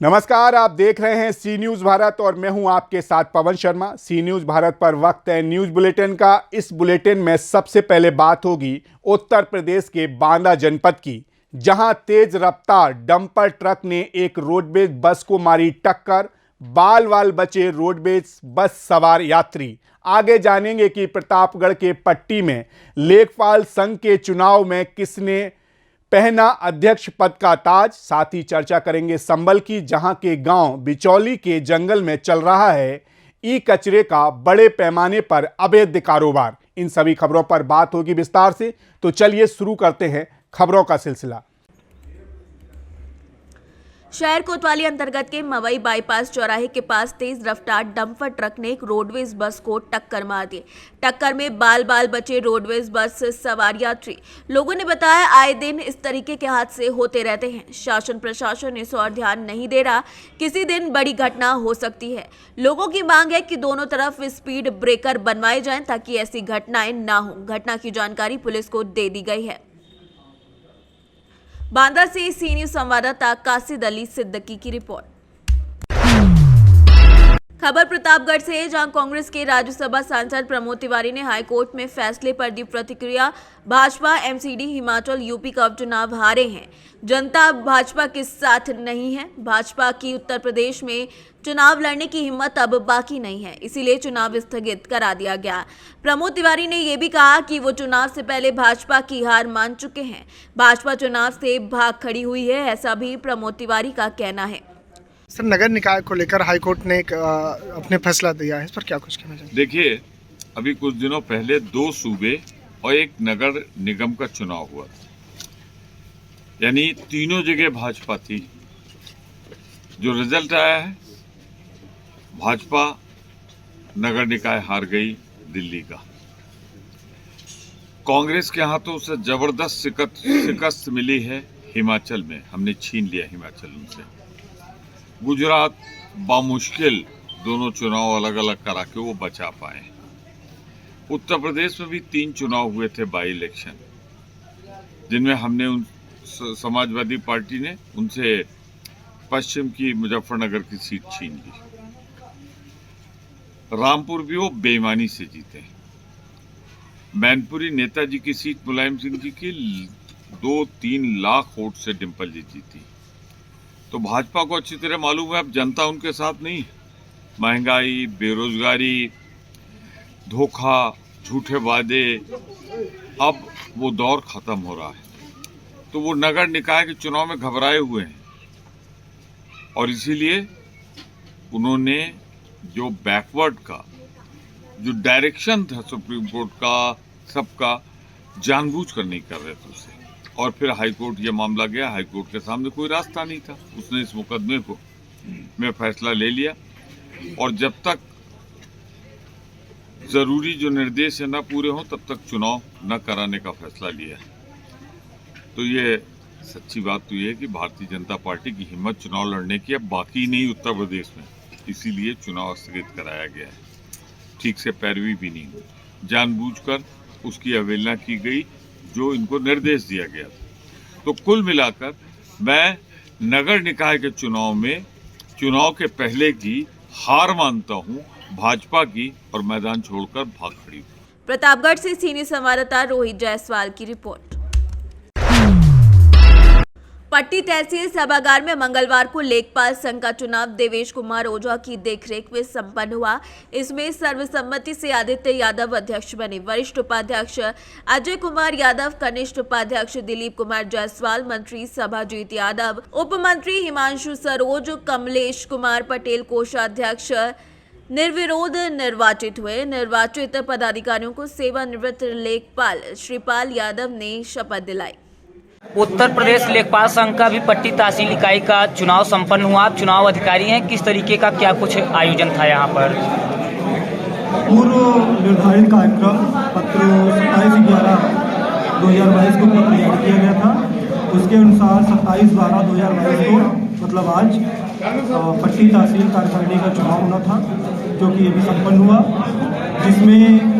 नमस्कार, आप देख रहे हैं सी न्यूज़ भारत और मैं हूं आपके साथ पवन शर्मा। सी न्यूज़ भारत पर वक्त है न्यूज़ बुलेटिन का। इस बुलेटिन में सबसे पहले बात होगी उत्तर प्रदेश के बांदा जनपद की, जहां तेज रफ्तार डंपर ट्रक ने एक रोडवेज बस को मारी टक्कर। बाल बाल बचे रोडवेज बस सवार यात्री। आगे जानेंगे कि प्रतापगढ़ के पट्टी में लेखपाल संघ के चुनाव में किसने पहना अध्यक्ष पद का ताज। साथ ही चर्चा करेंगे संभल की, जहां के गांव बिचौली के जंगल में चल रहा है ई कचरे का बड़े पैमाने पर अवैध कारोबार। इन सभी खबरों पर बात होगी विस्तार से, तो चलिए शुरू करते हैं खबरों का सिलसिला। शहर कोतवाली अंतर्गत के मवई बाईपास चौराहे के पास तेज रफ्तार डंपर ट्रक ने एक रोडवेज बस को टक्कर मार दी। टक्कर में बाल बाल बचे रोडवेज बस सवार यात्री। लोगों ने बताया, आए दिन इस तरीके के हादसे होते रहते हैं। शासन प्रशासन इस ओर ध्यान नहीं दे रहा, किसी दिन बड़ी घटना हो सकती है। लोगों की मांग है कि दोनों तरफ स्पीड ब्रेकर बनवाए जाएं ताकि ऐसी घटनाएं ना हो। घटना की जानकारी पुलिस को दे दी गई है। बांदा से सी न्यूज़ संवाददाता कासिद अली सिद्दीकी की रिपोर्ट। खबर प्रतापगढ़ से है, जहां कांग्रेस के राज्यसभा सांसद प्रमोद तिवारी ने हाईकोर्ट में फैसले पर दी प्रतिक्रिया। भाजपा एमसीडी हिमाचल यूपी का उपचुनाव हारे हैं, जनता भाजपा के साथ नहीं है। भाजपा की उत्तर प्रदेश में चुनाव लड़ने की हिम्मत अब बाकी नहीं है, इसीलिए चुनाव स्थगित करा दिया गया। प्रमोद तिवारी ने यह भी कहा कि वो चुनाव से पहले भाजपा की हार मान चुके हैं। भाजपा चुनाव से भाग खड़ी हुई है, ऐसा भी प्रमोद तिवारी का कहना है। सर, नगर निकाय को लेकर हाईकोर्ट ने अपने फैसला दिया है, इस पर क्या कुछ कहना चाहिए? देखिए, अभी कुछ दिनों पहले 2 सूबे और एक नगर निगम का चुनाव हुआ था, यानी तीनों जगह भाजपा थी। जो रिजल्ट आया है, भाजपा नगर निकाय हार गई दिल्ली का। कांग्रेस के हाथों से जबरदस्त शिकस्त मिली है हिमाचल में, हमने छीन लिया हिमाचल उनसे। गुजरात बामुश्किल दोनों चुनाव अलग अलग करा के वो बचा पाए। उत्तर प्रदेश में भी 3 चुनाव हुए थे बाई इलेक्शन, जिनमें हमने समाजवादी पार्टी ने उनसे पश्चिम की मुजफ्फरनगर की सीट छीन ली। रामपुर भी वो बेईमानी से जीते। मैनपुरी नेताजी की सीट मुलायम सिंह जी की 2-3 लाख वोट से डिम्पल जी जीती। तो भाजपा को अच्छी तरह मालूम है अब जनता उनके साथ नहीं। महंगाई, बेरोजगारी, धोखा, झूठे वादे, अब वो दौर खत्म हो रहा है। तो वो नगर निकाय के चुनाव में घबराए हुए हैं और इसीलिए उन्होंने जो बैकवर्ड का जो डायरेक्शन था सुप्रीम कोर्ट का, सबका जानबूझकर नहीं कर रहे थे उसे। और फिर हाईकोर्ट ये मामला गया, हाईकोर्ट के सामने कोई रास्ता नहीं था, उसने इस मुकदमे को में फैसला ले लिया और जब तक जरूरी जो निर्देश है न पूरे हों तब तक चुनाव न कराने का फैसला लिया है। तो ये सच्ची बात तो ये है कि भारतीय जनता पार्टी की हिम्मत चुनाव लड़ने की अब बाकी नहीं उत्तर प्रदेश में, इसीलिए चुनाव स्थगित कराया गया है। ठीक से पैरवी भी नहीं हुई, जानबूझकर उसकी अवहेलना की गई जो इनको निर्देश दिया गया था। तो कुल मिलाकर मैं नगर निकाय के चुनाव में चुनाव के पहले की हार मानता हूं भाजपा की और मैदान छोड़कर भाग खड़ी हूं। प्रतापगढ़ से सीनियर संवाददाता रोहित जायसवाल की रिपोर्ट। पट्टी तहसील सभागार में मंगलवार को लेखपाल संघ का चुनाव देवेश कुमार ओझा की देखरेख में संपन्न हुआ। इसमें सर्वसम्मति से आदित्य यादव अध्यक्ष बने। वरिष्ठ उपाध्यक्ष अजय कुमार यादव, कनिष्ठ उपाध्यक्ष दिलीप कुमार जायसवाल, मंत्री सभाजीत यादव, उप मंत्री हिमांशु सरोज, कमलेश कुमार पटेल कोषाध्यक्ष निर्विरोध निर्वाचित हुए। निर्वाचित पदाधिकारियों को सेवानिवृत्त लेखपाल श्रीपाल यादव ने शपथ दिलाई। उत्तर प्रदेश लेखपाल संघ का भी पट्टी तहसील इकाई का चुनाव संपन्न हुआ। आप चुनाव अधिकारी हैं, किस तरीके का क्या कुछ आयोजन था यहाँ पर? पूर्व निर्धारित कार्यक्रम पत्र 27/11/2022 को पत्र जारी किया गया था। उसके अनुसार 27/12/2022 को मतलब आज पट्टी तहसील कार्यकारिणी का चुनाव होना था, जो कि अभी संपन्न हुआ, जिसमें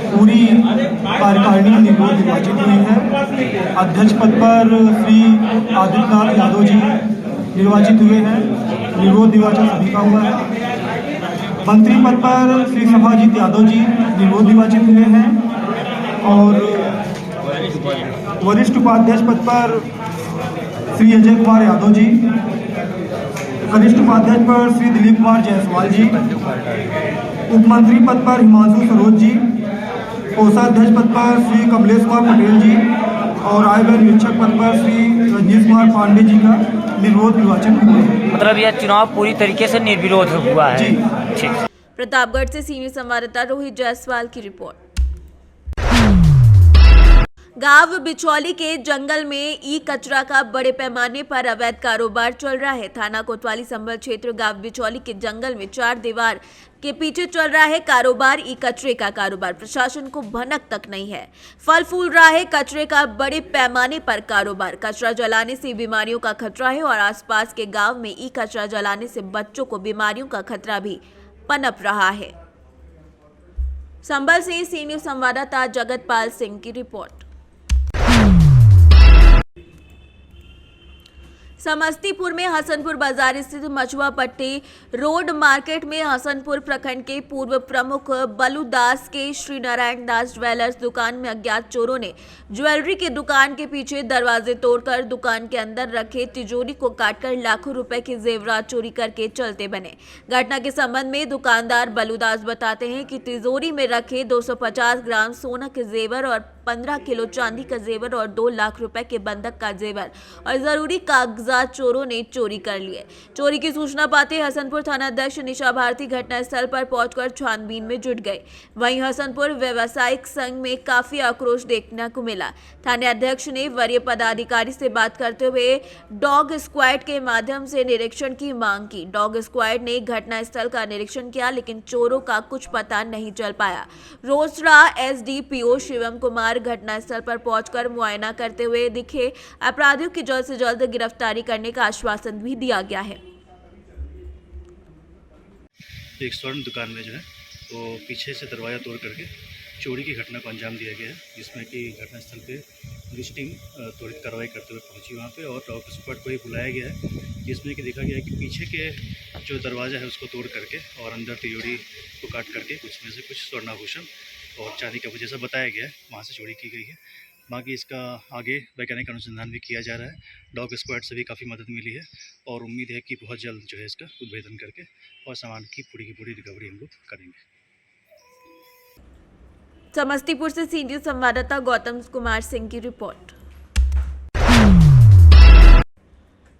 पूरी कार्यकारिणी निर्वाचित हुई है। अध्यक्ष पद पर श्री आदित्यनाथ यादव जी, निर्वाचित हुए हैं। निर्विरोध निर्वाचन सभी का हुआ है। मंत्री पद पर श्री सभाजीत यादव जी निर्विरोध निर्वाचित हुए हैं और वरिष्ठ उपाध्यक्ष पद पर श्री अजय कुमार यादव जी, कनिष्ठ उपाध्यक्ष पर श्री दिलीप कुमार जायसवाल जी, उपमंत्री पद पर हिमांशु सरोज जी, कोषाध्यक्ष पद पर श्री कमलेश कुमार पटेल जी और आय व्यय निरीक्षक पद पर श्री रजनीश कुमार पांडे जी का निर्विरोध निर्वाचन हुआ है। मतलब यह चुनाव पूरी तरीके से निर्विरोध हुआ है। जी। ठीक। प्रतापगढ़ से सीनियर संवाददाता रोहित जायसवाल की रिपोर्ट। गांव बिचौली के जंगल में ई कचरा का बड़े पैमाने पर अवैध कारोबार चल रहा है। थाना कोतवाली संभल क्षेत्र गांव बिचौली के जंगल में 4 दीवार के पीछे चल रहा है कारोबार, ई कचरे का कारोबार। प्रशासन को भनक तक नहीं है। फल फूल रहा है कचरे का बड़े पैमाने पर कारोबार। कचरा जलाने से बीमारियों का खतरा है और आसपास के गांव में ई कचरा जलाने से बच्चों को बीमारियों का खतरा भी पनप रहा है। संभल से सीनियर संवाददाता जगतपाल सिंह की रिपोर्ट। समस्तीपुर में हसनपुर बाजार स्थित मछुआ पट्टी रोड मार्केट में हसनपुर प्रखंड के पूर्व प्रमुख बलू दास के श्री नारायण दास ज्वेलर्स दुकान में अज्ञात चोरों ने ज्वेलरी की दुकान के पीछे दरवाजे तोड़कर दुकान के अंदर रखे तिजोरी को काटकर लाखों रुपए के जेवरात चोरी करके चलते बने। घटना के संबंध में दुकानदार बलू दास बताते हैं कि तिजोरी में रखे 250 ग्राम सोना के जेवर और 15 किलो चांदी का जेवर और 2 लाख रुपए के बंधक का जेवर और जरूरी कागजात चोरों ने चोरी कर लिए। चोरी की सूचना पाते हसनपुर थाना अध्यक्ष निशा भारती घटनास्थल पर पहुंचकर छानबीन में जुट गए। वहीं हसनपुर व्यवसायिक संघ में काफी आक्रोश देखने को मिला। थाना अध्यक्ष ने वरीय पदाधिकारी से बात करते हुए डॉग स्क्वाड के माध्यम से निरीक्षण की मांग की। डॉग स्क्वाड ने घटनास्थल का निरीक्षण किया लेकिन चोरों का कुछ पता नहीं चल पाया। रोसड़ा एसडीपीओ शिवम कुमार घटनास्थल पर पहुंचकर मुआयना करते हुए दिखे। अपराधियों की जल्द से जल्द गिरफ्तारी करने का आश्वासन भी दिया गया है। एक स्वर्ण दुकान में जो है वो पीछे से दरवाज़ा तोड़ करके चोरी की घटना को अंजाम दिया गया है, जिसमें कि घटनास्थल पे पुलिस टीम त्वरित कार्रवाई करते हुए पहुंची वहां पे और डॉग स्क्वाड को ही बुलाया गया है, जिसमें कि देखा गया है कि पीछे के जो दरवाज़ा है उसको तोड़ करके और अंदर तिजोरी को काट करके उसमें से कुछ स्वर्णाभूषण और चांदी का कुछ जैसा बताया गया है वहाँ से चोरी की गई है। बाकी इसका आगे वैज्ञानिक अनुसंधान भी किया जा रहा है। डॉग स्क्वाड से भी काफ़ी मदद मिली है और उम्मीद है कि बहुत जल्द जो है इसका उद्भेदन करके और सामान की पूरी रिकवरी हम लोग करेंगे। समस्तीपुर से सीनियर संवाददाता गौतम कुमार सिंह की रिपोर्ट।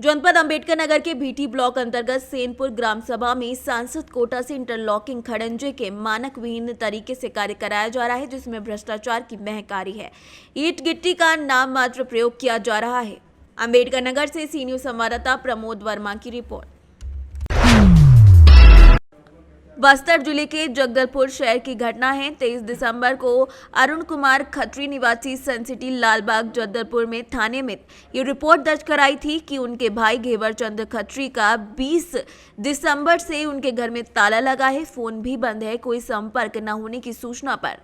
जनपद अंबेडकर नगर के भीटी ब्लॉक अंतर्गत सेनपुर ग्राम सभा में सांसद कोटा से इंटरलॉकिंग खड़ंजे के मानक विहीन तरीके से कार्य कराया जा रहा है, जिसमें भ्रष्टाचार की महक आ रही है। ईंट गिट्टी का नाम मात्र प्रयोग किया जा रहा है। अंबेडकर नगर से सीनियर संवाददाता प्रमोद वर्मा की रिपोर्ट। बस्तर जिले के जगदलपुर शहर की घटना है। 23 दिसंबर को अरुण कुमार खत्री निवासी सन सिटी लालबाग जगदलपुर में थाने में ये रिपोर्ट दर्ज कराई थी कि उनके भाई घेवर चंद खत्री का 20 दिसंबर से उनके घर में ताला लगा है, फोन भी बंद है, कोई संपर्क न होने की सूचना पर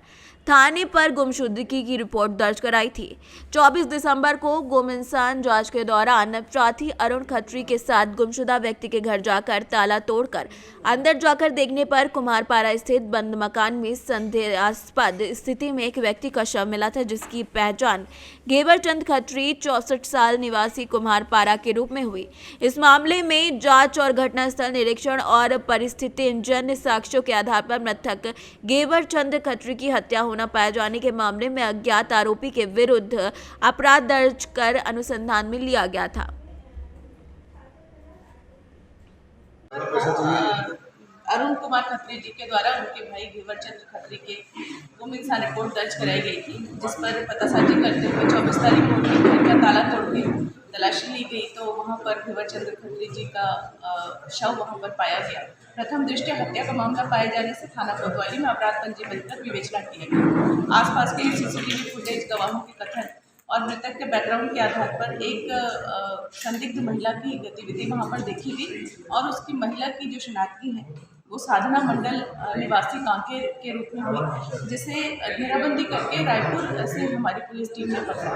थाने पर गुमशुदगी की रिपोर्ट दर्ज कराई थी। 24 दिसंबर को गुमइंसान जांच के दौरान अपराधी अरुण खत्री के साथ गुमशुदा व्यक्ति के घर जाकर ताला तोड़कर अंदर जाकर देखने पर कुम्हारपारा स्थित बंद मकान में संदेहास्पद स्थिति में एक व्यक्ति का शव मिला था, जिसकी पहचान घेवर चंद खत्री 64 साल निवासी कुम्हारपारा के रूप में हुई। इस मामले में जांच और घटनास्थल निरीक्षण और परिस्थितिजन्य साक्ष्यों के आधार पर मृतक घेवर चंद खत्री की हत्या होना पाए जाने के मामले में अज्ञात आरोपी के विरुद्ध अपराध दर्ज कर अनुसंधान में लिया गया था। अरुण कुमार खत्री जी के द्वारा उनके भाई घेवर चंद खत्री के गुमइंसान रिपोर्ट दर्ज कराई गई थी, जिस पर पतासाजी करते हुए 24 तारीख को उनके घर का ताला तोड़ के तलाशी ली गई तो वहां पर घेवर चंद खत्री जी का शव वहां पर पाया गया। प्रथम दृष्टया हत्या का मामला पाए जाने से थाना कोतवाली में अपराध पंजीबद्ध कर विवेचना किया गया। आसपास के सीसीटीवी फुटेज, गवाहों के कथन और मृतक के बैकग्राउंड के आधार पर एक संदिग्ध महिला की गतिविधि वहां पर देखी गई और उसकी महिला की जो शनाख्ती है वो साधना मंडल निवासी कांकेर के रूप में हुई, जिसे घेराबंदी करके रायपुर से हमारी पुलिस टीम ने पकड़ा।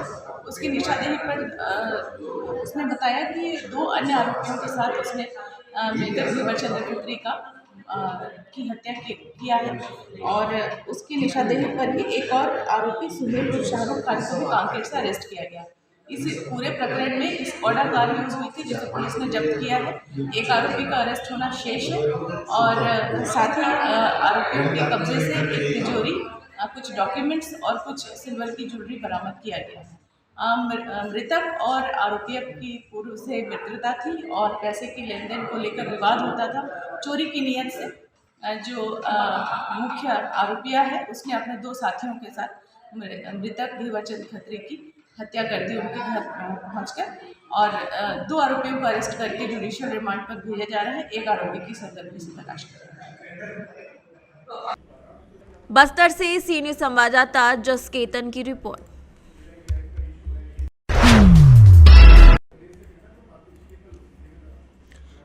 उसकी निशानदेही पर उसने बताया कि 2 अन्य आरोपियों के साथ उसने मिलकर घेवर चंद्र खत्री की हत्या किया है और उसकी निशानदेही पर ही एक और आरोपी सुहेल उर्फ शाहरुख खान को भी कांकेर से अरेस्ट किया गया। इस पूरे प्रकरण में इस ऑर्डर कार यूज हुई थी जिसे पुलिस ने जब्त किया है। एक आरोपी का अरेस्ट होना शेष है और साथ ही आरोपियों के कब्जे से एक तिजोरी, कुछ डॉक्यूमेंट्स और कुछ सिल्वर की ज्वेलरी बरामद किया गया है। मृतक और आरोपी की पूर्व से मित्रता थी और पैसे की लेन देन को लेकर विवाद होता था। चोरी की नीयत से जो मुख्य आरोपिया है उसने अपने 2 साथियों के साथ मृतक घेवर चंद्र खत्री की हत्या कर दी उनके घर पहुंचकर और 2 आरोपियों को अरेस्ट करके जुडिशियल रिमांड पर भेजा जा रहा है। एक आरोपी की संदर्भ से तलाश कर रहा है। बस्तर से सी न्यूज संवाददाता जसकेतन की रिपोर्ट।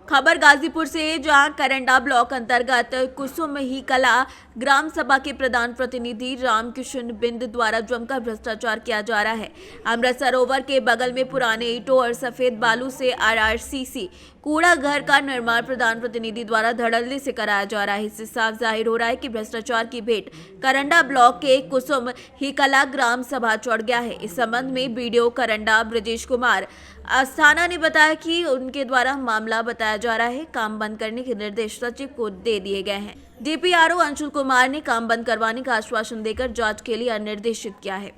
खबर गाजीपुर से, जहां करंडा ब्लॉक अंतर्गत कुसुम ही कला ग्राम सभा के प्रधान प्रतिनिधि रामकिशन बिंद द्वारा जमकर भ्रष्टाचार किया जा रहा है। अमृत सरोवर के बगल में पुराने ईंटों और सफेद बालू से आरआरसीसी कूड़ा घर का निर्माण प्रधान प्रतिनिधि द्वारा धड़ल्ले से कराया जा रहा है। इससे साफ जाहिर हो रहा है कि भ्रष्टाचार की भेंट करंडा ब्लॉक के कुसुम ही कला ग्राम सभा चढ़ गया है। इस संबंध में बीडीओ करंडा ब्रजेश कुमार अस्थाना ने बताया कि उनके द्वारा मामला बताया जा रहा है। काम बंद करने के निर्देश सचिव को दे दिए गए हैं। डीपीआरओ अंशुल कुमार ने काम बंद करवाने का आश्वासन देकर जांच के लिए निर्देशित किया है।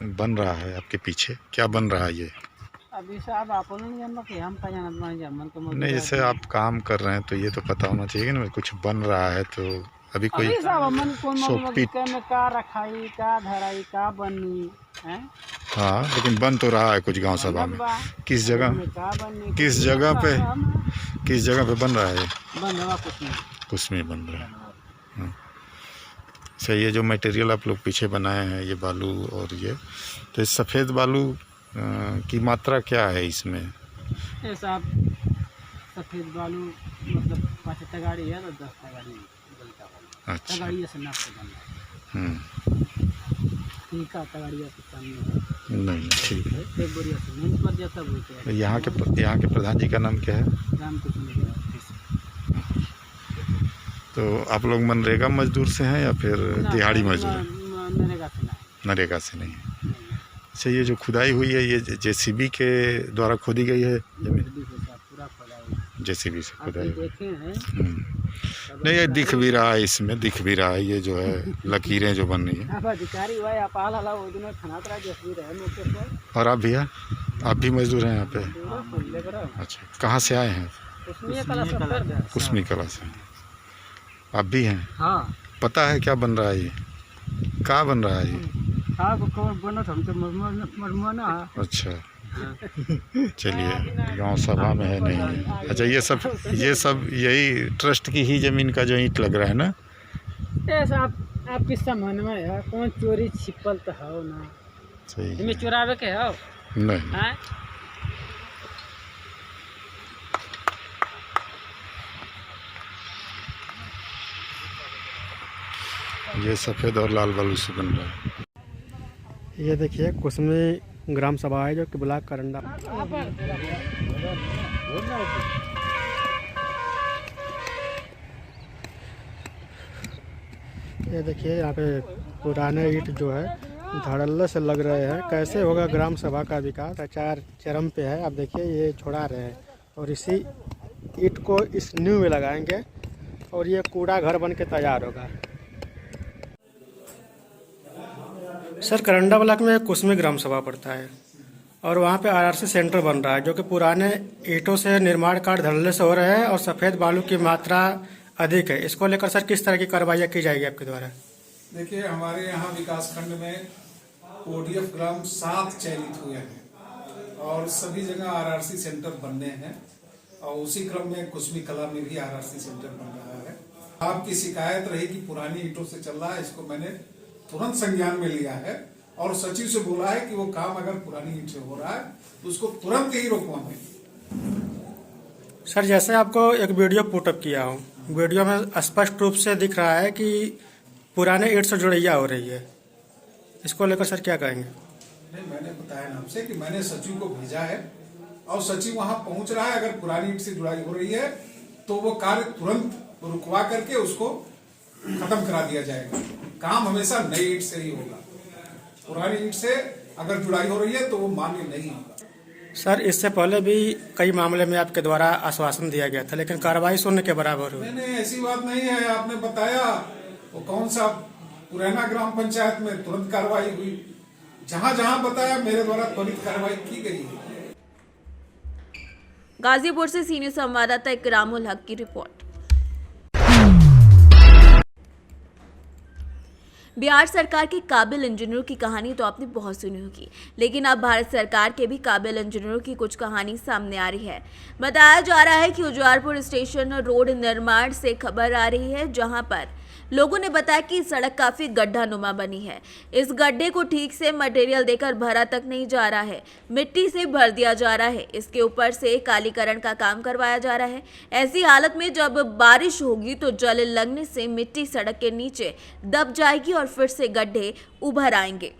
बन रहा है आपके पीछे, क्या बन रहा है ये? अभी साहब आप हम नहीं, जैसे आप काम कर रहे हैं तो ये तो पता होना चाहिए ना, कुछ बन रहा है तो अभी कोई का रखाई का धराई का बनी है। हाँ, लेकिन बन तो रहा है कुछ गांव सभा में। किस जगह पे बन रहा है? कुछ में बन रहा है। सही, ये जो मटेरियल आप लोग पीछे बनाए हैं, ये बालू और ये, तो इस सफ़ेद बालू की मात्रा क्या है इसमें? साहब सफ़ेद बालू मतलब 5 तगाड़ी है तो 10 तगाड़ी बनता है। अच्छा, तगाड़ी से नाप के बनता है। ठीक है, तगाड़ी से सामने नहीं, ठीक है। एक बोरिया सीमेंट पर जाता बोलते हैं। यहाँ के प्रधान जी का नाम क्या है? रामकिशन। तो आप लोग मनरेगा मजदूर से हैं या फिर दिहाड़ी मजदूर हैं? नरेगा से नहीं। अच्छा, ये जो खुदाई हुई है ये जेसीबी के द्वारा खोदी गई है जमीन? जेसीबी से खुदाई। नहीं, ये दिख भी रहा है, इसमें दिख भी रहा है ये जो है लकीरें जो बन रही है। और आप भैया, आप भी मजदूर हैं यहाँ पे? अच्छा, कहाँ से आए हैं? कुसमी कला से। आप भी हैं? हाँ। पता है क्या बन रहा है ये? क्या बन रहा है ये? अच्छा, चलिए, गांव सभा में है नहीं है। अच्छा, ये सब यही ट्रस्ट की ही जमीन का जो ईंट लग रहा है ना? ऐसा आपकी समझ में है, कौन चोरी छिपल तो हो ना। सही है। इनमें चुरावे के हो नहीं। ये सफ़ेद और लाल बालू से बन रहा है। ये देखिए कुसमी ग्राम सभा है जो कि ब्लॉक करंडा। ये देखिए यहाँ पे पुराने ईंट जो है धड़ल्ले से लग रहे हैं। कैसे होगा ग्राम सभा का विकास? आचार चरम पे है। आप देखिए ये छोड़ा रहे हैं और इसी ईंट को इस नींव में लगाएंगे और ये कूड़ा घर बन के तैयार होगा। सर, करंडा ब्लॉक में कुसमी ग्राम सभा पड़ता है और वहाँ पे आरआरसी सेंटर बन रहा है जो कि पुराने ईंटों से निर्माण कार्य धड़ल्ले से हो रहे हैं और सफ़ेद बालू की मात्रा अधिक है। इसको लेकर सर किस तरह की कार्रवाई की जाएगी आपके द्वारा? देखिए, हमारे यहाँ विकास खंड में ओडीएफ ग्राम 7 चयनित हुए हैं और सभी जगह आरआरसी सेंटर बनने हैं और उसी क्रम में कुसमी कला में भी आरआरसी सेंटर बन रहा है। आपकी शिकायत रही कि पुरानी ईंटों से चल रहा है, इसको मैंने तुरंत संज्ञान में लिया है और सचिव से बोला है कि वो काम अगर पुरानी ईंट से हो रहा है तो उसको तुरंत ही रोकवाएं। सर जैसे आपको एक वीडियो पुटअप किया हूँ, वीडियो में स्पष्ट रूप से दिख रहा है कि पुराने ईंट से जुड़ैया हो रही है, इसको लेकर सर क्या कहेंगे? नहीं, मैंने बताया ना आपसे कि मैंने सचिव को भेजा है और सचिव वहां पहुंच रहा है। अगर पुरानी ईंट से जुड़ाई हो रही है तो वो कार्य तुरंत रुकवा करके उसको खत्म करा दिया जाएगा। काम हमेशा नई ईंट से ही होगा, पुरानी ईंट से अगर जुड़ाई हो रही है तो वो मान्य नहीं होगा। सर इससे पहले भी कई मामले में आपके द्वारा आश्वासन दिया गया था, लेकिन कार्रवाई शून्य के बराबर हुई। नहीं, ऐसी बात नहीं है। आपने बताया वो कौन सा पुराना ग्राम पंचायत में तुरंत कार्रवाई हुई। जहां जहां बताया मेरे द्वारा त्वरित कार्रवाई की गई है। गाजीपुर से सीनियर संवाददाता इकरामुल हक की रिपोर्ट। बिहार सरकार के काबिल इंजीनियरों की कहानी तो आपने बहुत सुनी होगी, लेकिन अब भारत सरकार के भी काबिल इंजीनियरों की कुछ कहानी सामने आ रही है। बताया जा रहा है कि उजियारपुर स्टेशन रोड निर्माण से खबर आ रही है, जहां पर लोगों ने बताया कि सड़क काफी गड्ढानुमा बनी है। इस गड्ढे को ठीक से मटेरियल देकर भरा तक नहीं जा रहा है, मिट्टी से भर दिया जा रहा है। इसके ऊपर से कालीकरण का काम करवाया जा रहा है। ऐसी हालत में जब बारिश होगी तो जल लगने से मिट्टी सड़क के नीचे दब जाएगी और फिर से गड्ढे उभर आएंगे।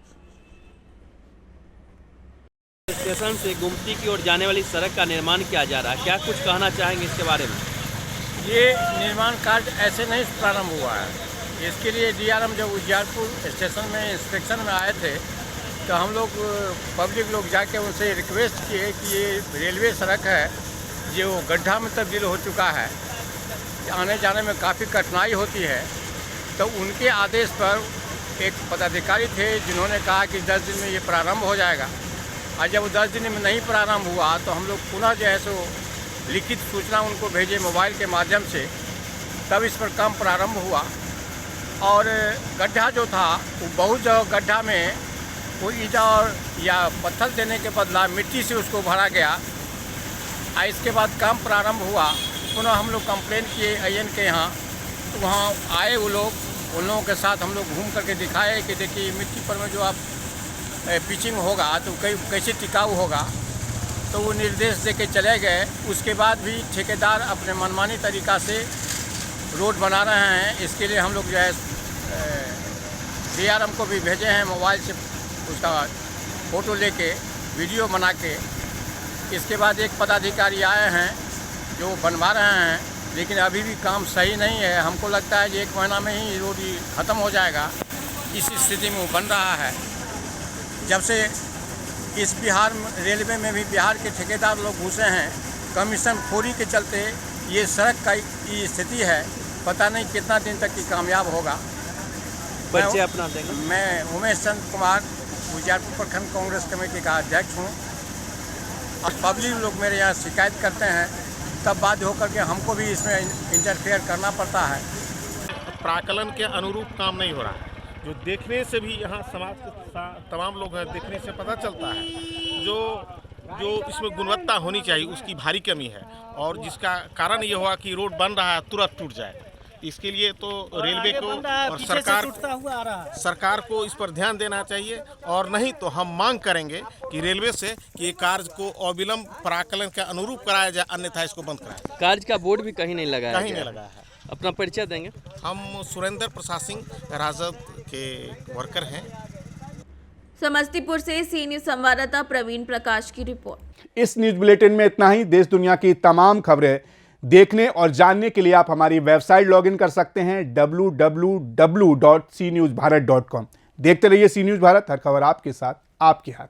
स्टेशन से गुमती की ओर जाने वाली सड़क का निर्माण किया जा रहा है, क्या कुछ कहना चाहेंगे इसके बारे में? ये निर्माण कार्य ऐसे नहीं प्रारंभ हुआ है। इसके लिए डीआरएम जब उजियारपुर स्टेशन में इंस्पेक्शन में आए थे तो हम लोग पब्लिक लोग जाके उनसे रिक्वेस्ट किए कि ये रेलवे सड़क है जो गड्ढा में तब्दील हो चुका है, आने जाने में काफ़ी कठिनाई होती है। तो उनके आदेश पर एक पदाधिकारी थे जिन्होंने कहा कि 10 दिन में ये प्रारंभ हो जाएगा। और जब 10 दिन में नहीं प्रारंभ हुआ तो हम लोग पुनः जो है सो लिखित सूचना उनको भेजे मोबाइल के माध्यम से, तब इस पर काम प्रारंभ हुआ। और गड्ढा जो था वो बहुत जगह गड्ढा में वो ईंटा और या पत्थर देने के बदला मिट्टी से उसको भरा गया। इसके बाद काम प्रारंभ हुआ, पुनः हम लोग कंप्लेन किए आईएन के यहाँ, तो वहाँ आए वो लोग, उन लोगों के साथ हम लोग घूम करके दिखाए कि देखिए मिट्टी पर में जो आप पिचिंग होगा तो कैसे टिकाऊ होगा। तो वो निर्देश दे के चले गए। उसके बाद भी ठेकेदार अपने मनमानी तरीक़ा से रोड बना रहे हैं। इसके लिए हम लोग जो है डीआरएम को भी भेजे हैं, मोबाइल से उसका फ़ोटो लेके वीडियो बना के। इसके बाद एक पदाधिकारी आए हैं जो बनवा रहे हैं, लेकिन अभी भी काम सही नहीं है। हमको लगता है कि 1 महीना में ही रोड ख़त्म हो जाएगा। इस स्थिति में वो बन रहा है। जब से इस बिहार रेलवे में भी बिहार के ठेकेदार लोग घुसे हैं, कमीशन खोरी के चलते ये सड़क का ये स्थिति है। पता नहीं कितना दिन तक की कामयाब होगा। परिचय अपना देंगे। मैं उमेश चंद्र कुमार, उजियारपुर प्रखंड कांग्रेस कमेटी का अध्यक्ष हूँ। और पब्लिक लोग मेरे यहाँ शिकायत करते हैं, तब बाध्य होकर के हमको भी इसमें इंटरफेयर करना पड़ता है। प्राकलन के अनुरूप काम नहीं हो रहा है, जो देखने से भी यहाँ समाज के तमाम लोग हैं, देखने से पता चलता है जो इसमें गुणवत्ता होनी चाहिए उसकी भारी कमी है। और जिसका कारण ये हुआ कि रोड बन रहा है तुरंत टूट जाए। इसके लिए तो रेलवे को और सरकार को इस पर ध्यान देना चाहिए, और नहीं तो हम मांग करेंगे कि रेलवे से कि ये कार्य को अविलंब प्राकलन के अनुरूप कराया जाए, अन्यथा इसको बंद कराया। कार्य का बोर्ड भी कहीं नहीं लगाया, कहीं नहीं लगाया है। अपना परिचय देंगे। हम सुरेंद्र प्रसाद सिंह राजद के वर्कर हैं। समस्तीपुर से सीनियर संवाददाता प्रवीण प्रकाश की रिपोर्ट। इस न्यूज बुलेटिन में इतना ही। देश दुनिया की तमाम खबरें देखने और जानने के लिए आप हमारी वेबसाइट लॉगिन कर सकते हैं www.cnewsbharat.com। देखते रहिए सी न्यूज़ भारत, हर खबर आपके साथ, आपके हाथ।